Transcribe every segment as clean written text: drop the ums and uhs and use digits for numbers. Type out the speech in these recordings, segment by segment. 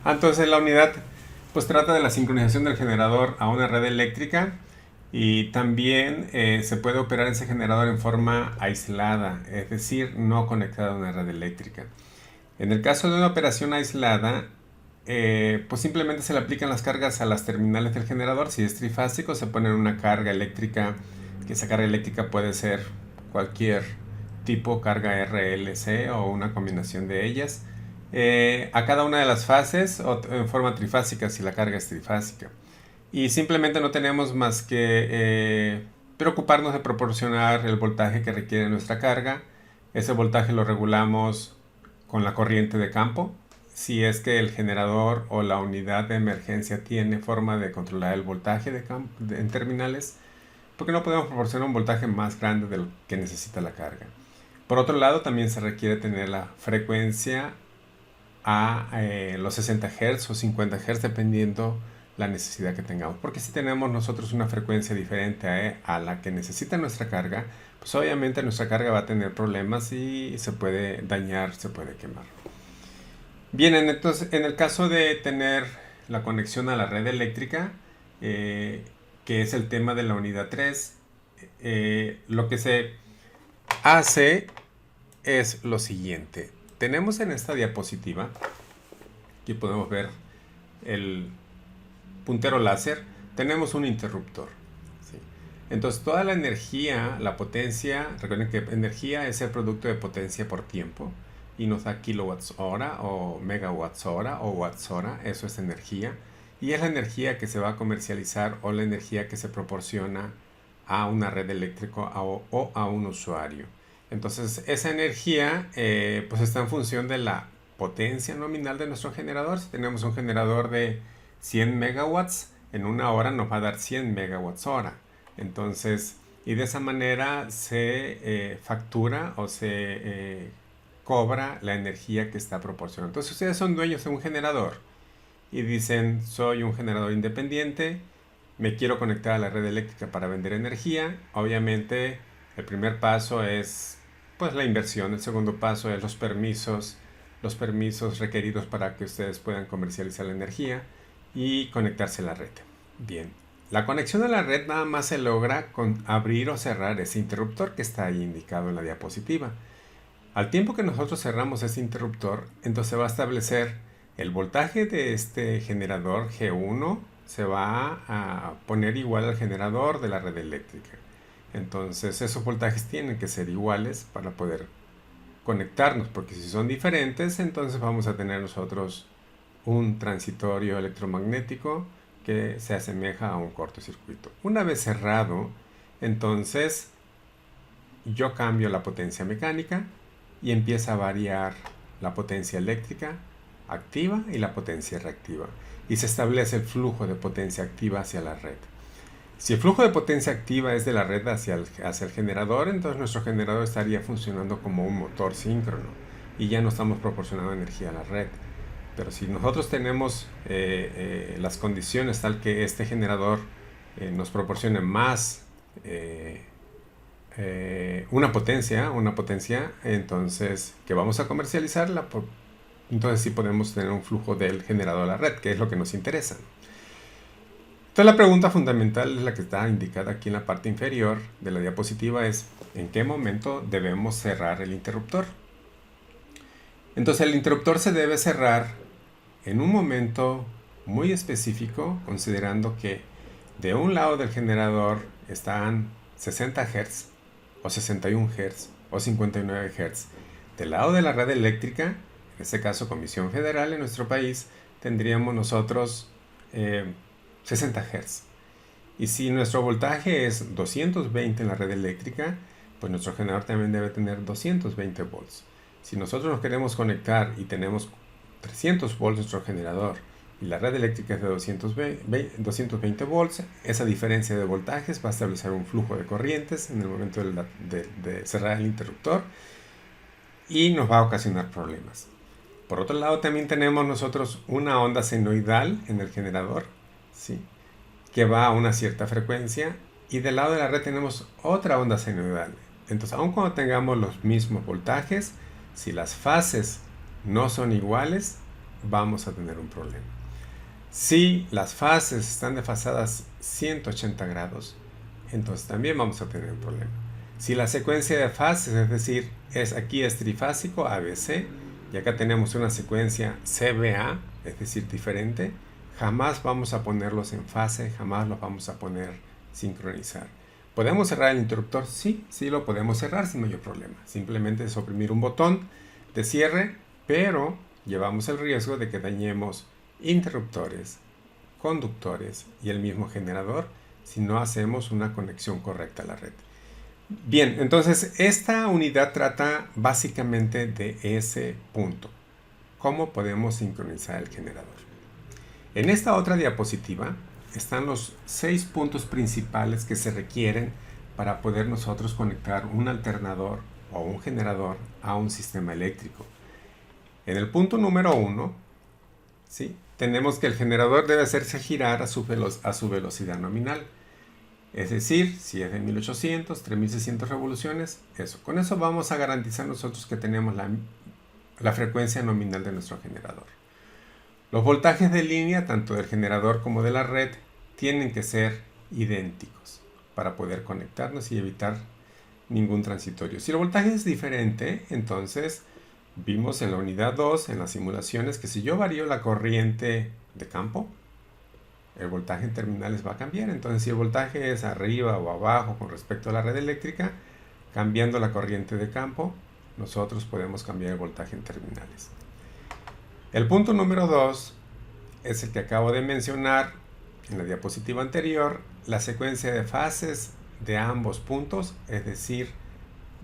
Entonces la unidad pues trata de la sincronización del generador a una red eléctrica y también se puede operar ese generador en forma aislada, es decir, no conectada a una red eléctrica. En el caso de una operación aislada, pues simplemente se le aplican las cargas a las terminales del generador. Si es trifásico, se pone una carga eléctrica, que esa carga eléctrica puede ser cualquier tipo, carga RLC o una combinación de ellas, a cada una de las fases o en forma trifásica si la carga es trifásica. Y simplemente no tenemos más que preocuparnos de proporcionar el voltaje que requiere nuestra carga. Ese voltaje lo regulamos con la corriente de campo. Si es que el generador o la unidad de emergencia tiene forma de controlar el voltaje en terminales, porque no podemos proporcionar un voltaje más grande del que necesita la carga. Por otro lado, también se requiere tener la frecuencia a los 60 Hz o 50 Hz dependiendo la necesidad que tengamos. Porque si tenemos nosotros una frecuencia diferente a la que necesita nuestra carga, pues obviamente nuestra carga va a tener problemas y se puede dañar, se puede quemar. Bien, entonces en el caso de tener la conexión a la red eléctrica, que es el tema de la unidad 3, lo que se hace es lo siguiente. Tenemos en esta diapositiva, aquí podemos ver el puntero láser, tenemos un interruptor. ¿Sí? Entonces toda la energía, la potencia, recuerden que energía es el producto de potencia por tiempo y nos da kilowatts hora o megawatts hora o watts hora, eso es energía. Y es la energía que se va a comercializar o la energía que se proporciona a una red eléctrica o a un usuario. Entonces esa energía pues está en función de la potencia nominal de nuestro generador. Si tenemos un generador de 100 megawatts, en una hora nos va a dar 100 megawatts hora. Entonces, y de esa manera se factura o se cobra la energía que está proporcionando. Entonces ustedes son dueños de un generador y dicen, soy un generador independiente, me quiero conectar a la red eléctrica para vender energía. Obviamente el primer paso es pues la inversión, el segundo paso es los permisos requeridos para que ustedes puedan comercializar la energía y conectarse a la red. Bien, la conexión a la red nada más se logra con abrir o cerrar ese interruptor que está ahí indicado en la diapositiva. Al tiempo que nosotros cerramos ese interruptor, entonces va a establecer el voltaje de este generador G1, se va a poner igual al generador de la red eléctrica. Entonces esos voltajes tienen que ser iguales para poder conectarnos, porque si son diferentes, entonces vamos a tener nosotros un transitorio electromagnético que se asemeja a un cortocircuito. Una vez cerrado, entonces yo cambio la potencia mecánica y empieza a variar la potencia eléctrica activa y la potencia reactiva. Y se establece el flujo de potencia activa hacia la red. Si el flujo de potencia activa es de la red hacia el generador, entonces nuestro generador estaría funcionando como un motor síncrono y ya no estamos proporcionando energía a la red. Pero si nosotros tenemos las condiciones tal que este generador nos proporcione más una potencia, entonces que vamos a comercializarla, entonces sí podemos tener un flujo del generador a la red, que es lo que nos interesa. Entonces la pregunta fundamental es la que está indicada aquí en la parte inferior de la diapositiva, es ¿en qué momento debemos cerrar el interruptor? Entonces el interruptor se debe cerrar en un momento muy específico, considerando que de un lado del generador están 60 Hz o 61 Hz o 59 Hz. Del lado de la red eléctrica, en este caso Comisión Federal en nuestro país, tendríamos nosotros 60 Hz. Y si nuestro voltaje es 220 en la red eléctrica, pues nuestro generador también debe tener 220 volts. Si nosotros nos queremos conectar y tenemos 300 volts nuestro generador y la red eléctrica es de 220 volts, esa diferencia de voltajes va a establecer un flujo de corrientes en el momento de cerrar el interruptor y nos va a ocasionar problemas. Por otro lado, también tenemos nosotros una onda senoidal en el generador, ¿sí?, que va a una cierta frecuencia, y del lado de la red tenemos otra onda senoidal. Entonces, aun cuando tengamos los mismos voltajes, si las fases no son iguales, vamos a tener un problema. Si las fases están desfasadas 180 grados, entonces también vamos a tener un problema. Si la secuencia de fases, es decir, aquí es trifásico, ABC, y acá tenemos una secuencia CBA, es decir, diferente, jamás vamos a ponerlos en fase, jamás los vamos a poner sincronizar. ¿Podemos cerrar el interruptor? Sí, sí lo podemos cerrar sin mayor problema. Simplemente es oprimir un botón de cierre, pero llevamos el riesgo de que dañemos interruptores, conductores y el mismo generador si no hacemos una conexión correcta a la red. Bien, entonces esta unidad trata básicamente de ese punto. ¿Cómo podemos sincronizar el generador? En esta otra diapositiva están los 6 puntos principales que se requieren para poder nosotros conectar un alternador o un generador a un sistema eléctrico. En el punto número 1, ¿sí?, tenemos que el generador debe hacerse girar a su velocidad nominal. Es decir, si es de 1800, 3600 revoluciones, eso. Con eso vamos a garantizar nosotros que tenemos la frecuencia nominal de nuestro generador. Los voltajes de línea, tanto del generador como de la red, tienen que ser idénticos para poder conectarnos y evitar ningún transitorio. Si el voltaje es diferente, entonces vimos en la unidad 2, en las simulaciones, que si yo varío la corriente de campo, el voltaje en terminales va a cambiar. Entonces, si el voltaje es arriba o abajo con respecto a la red eléctrica, cambiando la corriente de campo, nosotros podemos cambiar el voltaje en terminales. El punto número 2 es el que acabo de mencionar en la diapositiva anterior, la secuencia de fases de ambos puntos, es decir,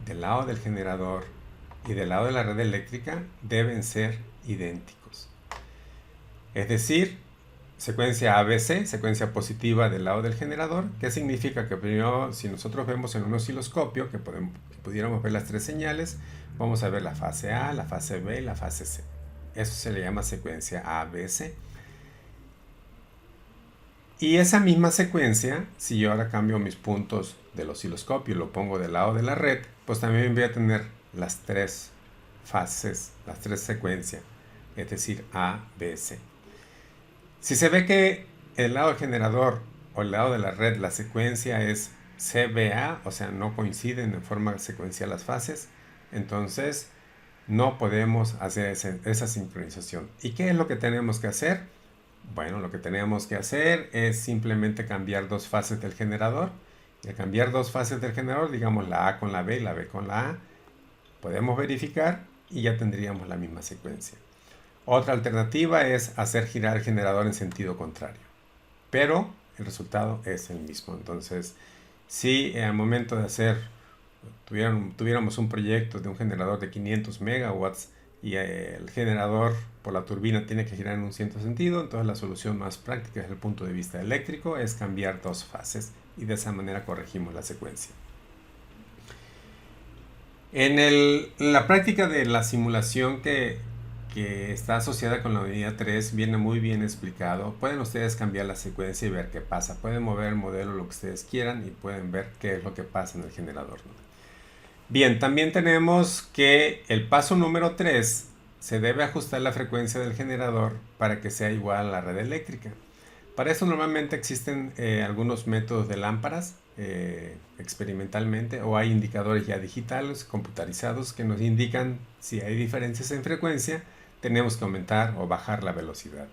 del lado del generador y del lado de la red eléctrica, deben ser idénticos. Es decir, secuencia ABC, secuencia positiva del lado del generador. ¿Qué significa? Que primero, si nosotros vemos en un osciloscopio, que pudiéramos ver las 3 señales, vamos a ver la fase A, la fase B y la fase C. Eso se le llama secuencia ABC. Y esa misma secuencia, si yo ahora cambio mis puntos del osciloscopio y lo pongo del lado de la red, pues también voy a tener las 3 fases, las 3 secuencias, es decir, A, B, C. Si se ve que el lado del generador o el lado de la red, la secuencia es CBA, o sea, no coinciden en forma secuencial las fases, entonces no podemos hacer esa sincronización. ¿Y qué es lo que tenemos que hacer? Bueno, lo que tenemos que hacer es simplemente cambiar 2 fases del generador. Y al cambiar 2 fases del generador, digamos la A con la B y la B con la A, podemos verificar y ya tendríamos la misma secuencia. Otra alternativa es hacer girar el generador en sentido contrario, pero el resultado es el mismo. Entonces, si al momento de tuviéramos un proyecto de un generador de 500 megawatts y el generador por la turbina tiene que girar en un cierto sentido, entonces la solución más práctica desde el punto de vista eléctrico es cambiar 2 fases y de esa manera corregimos la secuencia. En la práctica de la simulación que está asociada con la unidad 3 viene muy bien explicado. Pueden ustedes cambiar la secuencia y ver qué pasa. Pueden mover el modelo lo que ustedes quieran y pueden ver qué es lo que pasa en el generador, ¿no? Bien, también tenemos que el paso número 3 se debe ajustar la frecuencia del generador para que sea igual a la red eléctrica. Para eso normalmente existen algunos métodos de lámparas experimentalmente, o hay indicadores ya digitales, computarizados, que nos indican si hay diferencias en frecuencia, tenemos que aumentar o bajar la velocidad.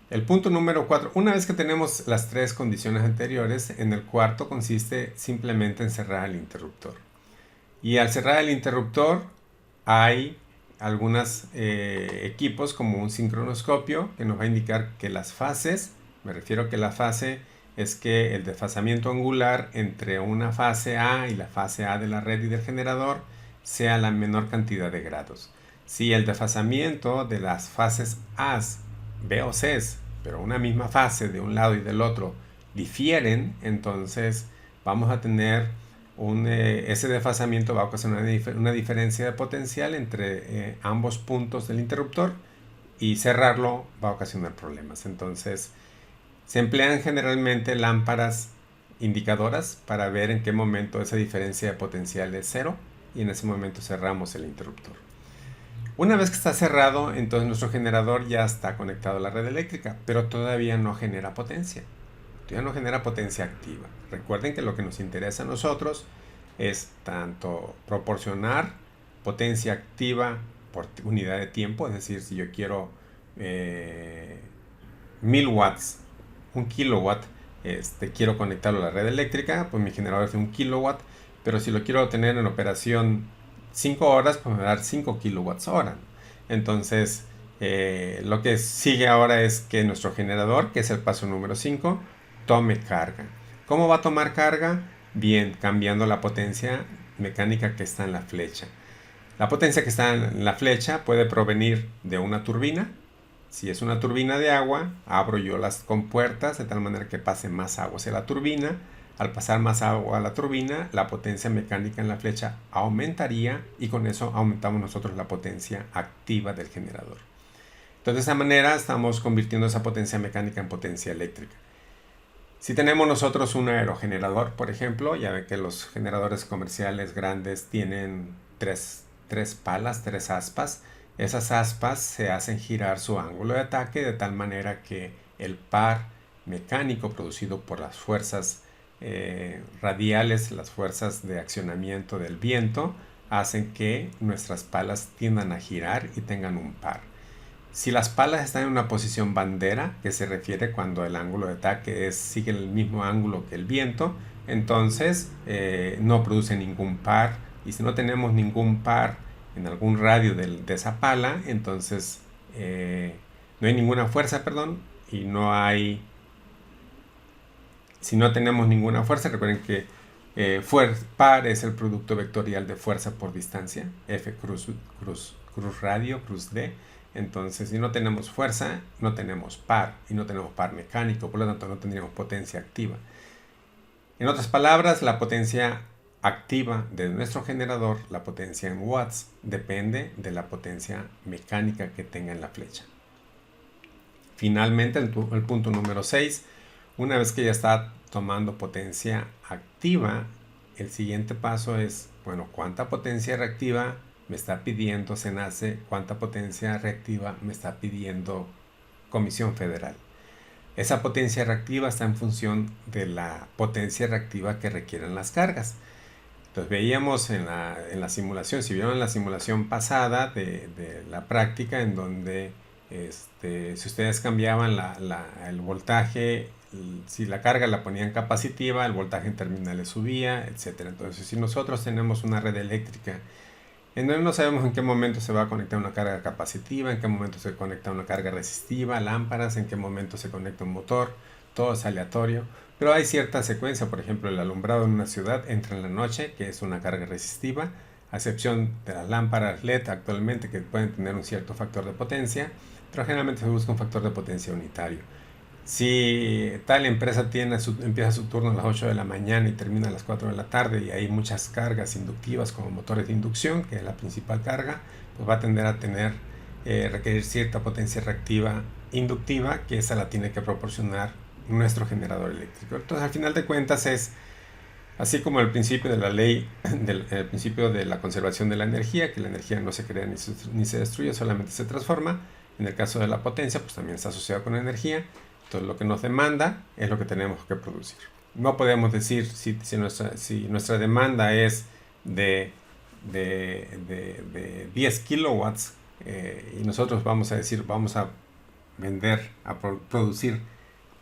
El punto número 4, una vez que tenemos las 3 condiciones anteriores, en el cuarto consiste simplemente en cerrar el interruptor. Y al cerrar el interruptor hay algunos equipos como un sincronoscopio que nos va a indicar que las fases, me refiero a que la fase es que el desfasamiento angular entre una fase A y la fase A de la red y del generador sea la menor cantidad de grados. Si el desfasamiento de las fases A, B o C, pero una misma fase de un lado y del otro difieren, entonces vamos a tener ese desfasamiento va a ocasionar una diferencia de potencial entre ambos puntos del interruptor, y cerrarlo va a ocasionar problemas. Entonces se emplean generalmente lámparas indicadoras para ver en qué momento esa diferencia de potencial es 0, y en ese momento cerramos el interruptor. Una vez que está cerrado, entonces nuestro generador ya está conectado a la red eléctrica, pero todavía no genera potencia. Todavía no genera potencia activa. Recuerden que lo que nos interesa a nosotros es tanto proporcionar potencia activa por unidad de tiempo, es decir, si yo quiero 1000 watts, 1 kilowatt, quiero conectarlo a la red eléctrica, pues mi generador es de 1 kilowatt, pero si lo quiero tener en operación 5 horas, pues me va a dar 5 kilowatts hora. Entonces, lo que sigue ahora es que nuestro generador, que es el paso número 5, tome carga. ¿Cómo va a tomar carga? Bien, cambiando la potencia mecánica que está en la flecha. La potencia que está en la flecha puede provenir de una turbina. Si es una turbina de agua, abro yo las compuertas de tal manera que pase más agua hacia la turbina. Al pasar más agua a la turbina, la potencia mecánica en la flecha aumentaría y con eso aumentamos nosotros la potencia activa del generador. Entonces, de esa manera estamos convirtiendo esa potencia mecánica en potencia eléctrica. Si tenemos nosotros un aerogenerador, por ejemplo, ya ve que los generadores comerciales grandes tienen tres palas, tres aspas. Esas aspas se hacen girar su ángulo de ataque de tal manera que el par mecánico producido por las fuerzas radiales, las fuerzas de accionamiento del viento, hacen que nuestras palas tiendan a girar y tengan un par. Si las palas están en una posición bandera, que se refiere cuando el ángulo de ataque sigue el mismo ángulo que el viento, entonces no produce ningún par. Y si no tenemos ningún par en algún radio de esa pala, entonces no hay ninguna fuerza, y no hay... Si no tenemos ninguna fuerza, recuerden que par es el producto vectorial de fuerza por distancia, F cruz radio, cruz D. Entonces, si no tenemos fuerza, no tenemos par, y no tenemos par mecánico, por lo tanto no tendríamos potencia activa. En otras palabras, la potencia activa de nuestro generador, la potencia en watts, depende de la potencia mecánica que tenga en la flecha. Finalmente, el punto número 6, una vez que ya está tomando potencia activa, el siguiente paso es, bueno, ¿cuánta potencia reactiva me está pidiendo SENACE? ¿Cuánta potencia reactiva me está pidiendo Comisión Federal? Esa potencia reactiva está en función de la potencia reactiva que requieren las cargas. Entonces veíamos en la simulación, si vieron la simulación pasada de la práctica, en donde si ustedes cambiaban el voltaje, si la carga la ponían capacitiva, el voltaje en terminales subía, etc. Entonces, si nosotros tenemos una red eléctrica en donde no sabemos en qué momento se va a conectar una carga capacitiva, en qué momento se conecta una carga resistiva, lámparas, en qué momento se conecta un motor, todo es aleatorio, pero hay cierta secuencia. Por ejemplo, el alumbrado en una ciudad entra en la noche, que es una carga resistiva, a excepción de las lámparas LED actualmente, que pueden tener un cierto factor de potencia, pero generalmente se busca un factor de potencia unitario. Si tal empresa empieza su turno a las 8 de la mañana y termina a las 4 de la tarde, y hay muchas cargas inductivas como motores de inducción, que es la principal carga, pues va a tender a requerir cierta potencia reactiva inductiva, que esa la tiene que proporcionar nuestro generador eléctrico. Entonces, al final de cuentas, es así como el principio de la ley, el principio de la conservación de la energía, que la energía no se crea ni se destruye, solamente se transforma. En el caso de la potencia, pues también está asociado con la energía. Entonces, lo que nos demanda es lo que tenemos que producir. No podemos decir si nuestra demanda es de 10 kilowatts y nosotros vamos a decir, vamos a producir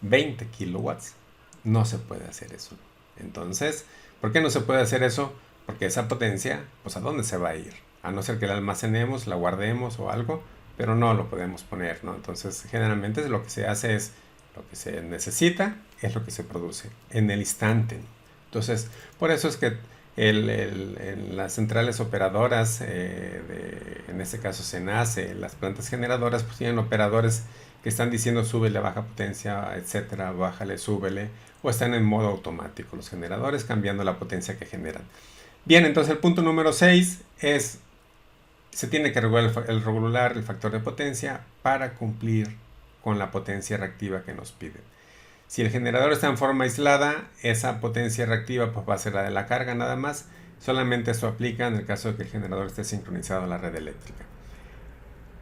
20 kilowatts. No se puede hacer eso. Entonces, ¿por qué no se puede hacer eso? Porque esa potencia, pues, ¿a dónde se va a ir? A no ser que la almacenemos, la guardemos o algo, pero no lo podemos poner, ¿no? Entonces, generalmente lo que se hace es lo que se necesita, es lo que se produce en el instante. Entonces, por eso es que en las centrales operadoras, en este caso SENACE, las plantas generadoras, pues tienen operadores que están diciendo súbele, baja potencia, etcétera, bájale, súbele, o están en modo automático los generadores, cambiando la potencia que generan. Bien, entonces el punto número 6 es, se tiene que regular el factor de potencia para cumplir con la potencia reactiva que nos piden. Si el generador está en forma aislada, esa potencia reactiva pues va a ser la de la carga nada más. Solamente eso aplica en el caso de que el generador esté sincronizado a la red eléctrica.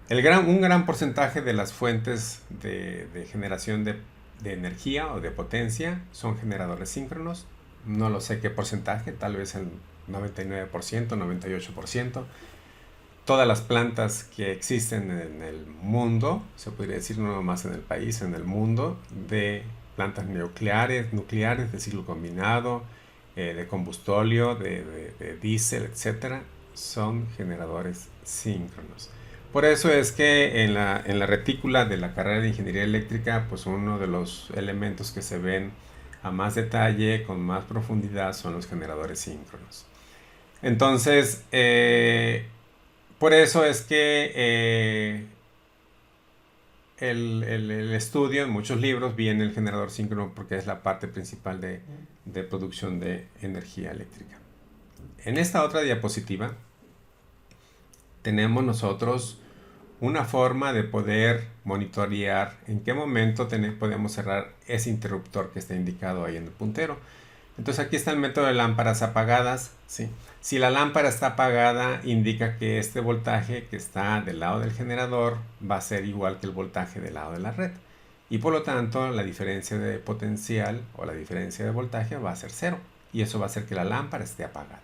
Un gran porcentaje de las fuentes de generación de energía o de potencia son generadores síncronos. No lo sé qué porcentaje, tal vez el 99%, 98%. Todas las plantas que existen en el mundo, se podría decir no nomás en el país, en el mundo, de plantas nucleares de ciclo combinado, de combustóleo, de diésel, etcétera, son generadores síncronos. Por eso es que en la retícula de la carrera de ingeniería eléctrica, pues uno de los elementos que se ven a más detalle, con más profundidad, son los generadores síncronos. Entonces, por eso es que el estudio en muchos libros viene el generador síncrono porque es la parte principal de producción de energía eléctrica. En esta otra diapositiva tenemos nosotros una forma de poder monitorear en qué momento podemos cerrar ese interruptor que está indicado ahí en el puntero. Entonces aquí está el método de lámparas apagadas, ¿sí? Si la lámpara está apagada, indica que este voltaje que está del lado del generador va a ser igual que el voltaje del lado de la red. Y por lo tanto, la diferencia de potencial o la diferencia de voltaje va a ser cero. Y eso va a hacer que la lámpara esté apagada.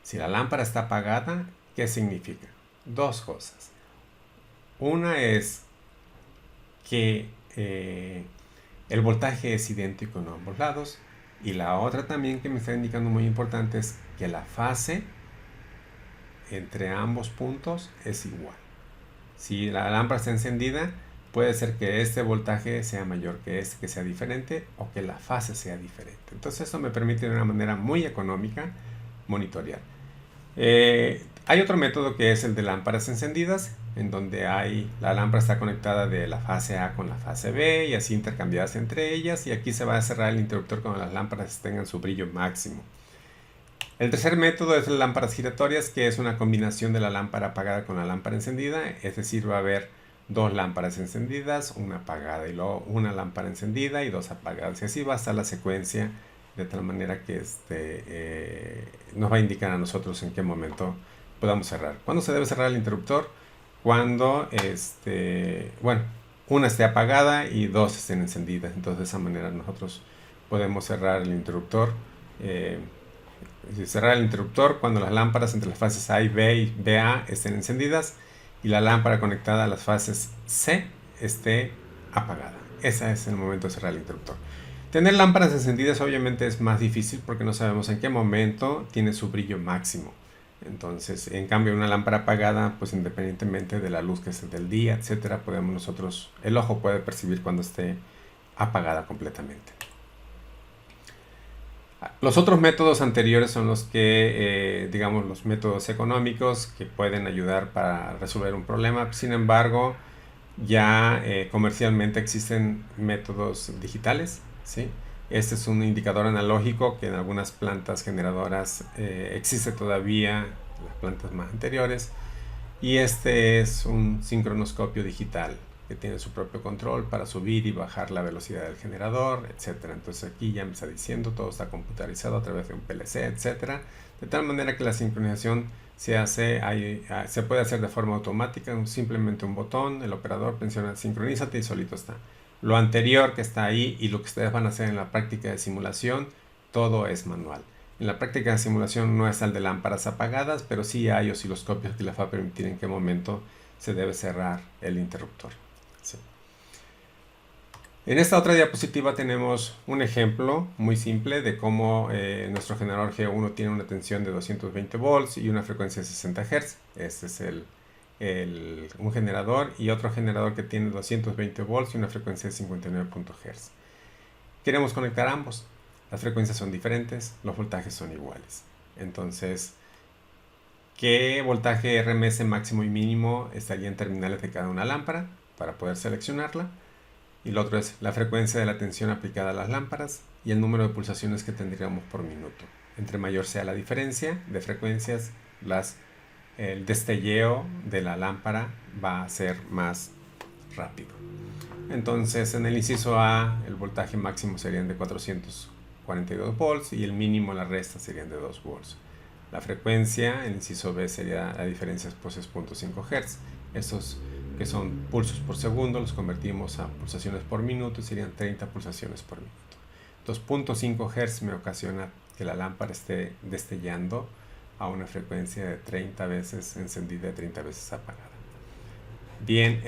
Si la lámpara está apagada, ¿qué significa? Dos cosas. Una es que el voltaje es idéntico en ambos lados. Y la otra también que me está indicando muy importante es que la fase entre ambos puntos es igual. Si la lámpara está encendida, puede ser que este voltaje sea mayor que este, que sea diferente, o que la fase sea diferente. Entonces eso me permite de una manera muy económica monitorear. Hay otro método que es el de lámparas encendidas, en donde la lámpara está conectada de la fase A con la fase B y así intercambiadas entre ellas, y aquí se va a cerrar el interruptor cuando las lámparas tengan su brillo máximo. El tercer método es las lámparas giratorias, que es una combinación de la lámpara apagada con la lámpara encendida, es decir, va a haber dos lámparas encendidas, una apagada y luego una lámpara encendida y dos apagadas, y así va a estar la secuencia, de tal manera que nos va a indicar a nosotros en qué momento podamos cerrar. ¿Cuándo se debe cerrar el interruptor? Cuando una esté apagada y dos estén encendidas. Entonces de esa manera nosotros podemos cerrar el interruptor. Cerrar el interruptor cuando las lámparas entre las fases A y B y BA estén encendidas y la lámpara conectada a las fases C esté apagada. Ese es el momento de cerrar el interruptor. Tener lámparas encendidas obviamente es más difícil porque no sabemos en qué momento tiene su brillo máximo. Entonces, en cambio, una lámpara apagada, pues independientemente de la luz que es del día, etcétera, el ojo puede percibir cuando esté apagada completamente. Los otros métodos anteriores son los que, digamos, los métodos económicos que pueden ayudar para resolver un problema. Sin embargo, ya comercialmente existen métodos digitales, ¿sí? Este es un indicador analógico que en algunas plantas generadoras existe todavía, las plantas más anteriores, y este es un sincronoscopio digital que tiene su propio control para subir y bajar la velocidad del generador, etcétera. Entonces aquí ya me está diciendo, todo está computarizado a través de un PLC, etcétera, de tal manera que la sincronización se puede hacer de forma automática, simplemente un botón, el operador presiona sincronízate y solito está. Lo anterior que está ahí y lo que ustedes van a hacer en la práctica de simulación, todo es manual. En la práctica de simulación no es el de lámparas apagadas, pero sí hay osciloscopios que les va a permitir en qué momento se debe cerrar el interruptor. Sí. En esta otra diapositiva tenemos un ejemplo muy simple de cómo nuestro generador G1 tiene una tensión de 220 volts y una frecuencia de 60 Hz. Este es un generador y otro generador que tiene 220 volts y una frecuencia de 59 Hz. Queremos conectar ambos. Las frecuencias son diferentes, los voltajes son iguales. Entonces, ¿qué voltaje RMS máximo y mínimo estaría en terminales de cada una lámpara para poder seleccionarla? Y lo otro es la frecuencia de la tensión aplicada a las lámparas y el número de pulsaciones que tendríamos por minuto. Entre mayor sea la diferencia de frecuencias, el destelleo de la lámpara va a ser más rápido. Entonces, en el inciso A, el voltaje máximo serían de 442 volts y el mínimo, la resta, serían de 2 volts. La frecuencia, el inciso B, sería la diferencia, pues es 0.5 Hz. Estos que son pulsos por segundo, los convertimos a pulsaciones por minuto y serían 30 pulsaciones por minuto. Entonces 0.5 Hz me ocasiona que la lámpara esté destellando a una frecuencia de 30 veces encendida y 30 veces apagada. Bien,